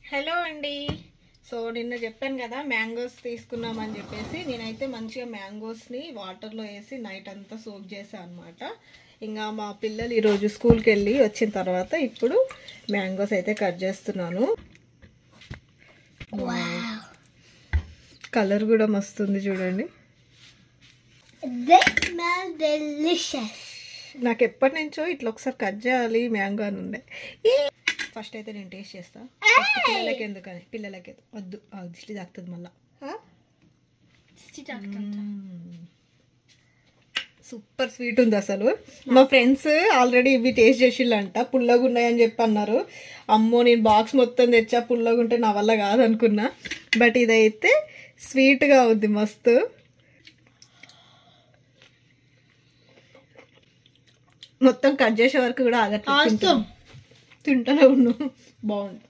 Hello అండి. So నిన్న చెప్పాను కదా మ్యాంగోస్ తీసుకున్నామని చెప్పేసి, నేనైతే మంచిగా మ్యాంగోస్ని వాటర్లో వేసి నైట్ అంతా సోక్ చేశాను అనమాట. ఇంకా మా పిల్లలు ఈరోజు స్కూల్కి వెళ్ళి వచ్చిన తర్వాత ఇప్పుడు మ్యాంగోస్ అయితే కట్ చేస్తున్నాను. కలర్ కూడా మస్తుంది చూడండి. నాకు ఎప్పటి నుంచో ఇట్లా ఒకసారి కట్ చేయాలి మ్యాంగో అని ఉండే. ఫస్ట్ అయితే నేను టేస్ట్ చేస్తా. పిల్లలకి ఎందుకని, పిల్లలకి వద్దు, దిష్టి తాకుతుంది మళ్ళా. సూపర్ స్వీట్ ఉంది అసలు. మా ఫ్రెండ్స్ ఆల్రెడీ ఇవి టేస్ట్ చేసిళ్ళంట, పుల్లగా ఉన్నాయని చెప్పి అన్నారు. అమ్మో నేను బాక్స్ మొత్తం తెచ్చా, పుల్లగా ఉంటే నా వల్ల కాదనుకున్నా. బట్ ఇదైతే స్వీట్గా ఉంది మస్తు. మొత్తం కట్ చేసే వరకు కూడా ఆగట్లేదు, తింటానే ఉన్నాను. బాగుంది.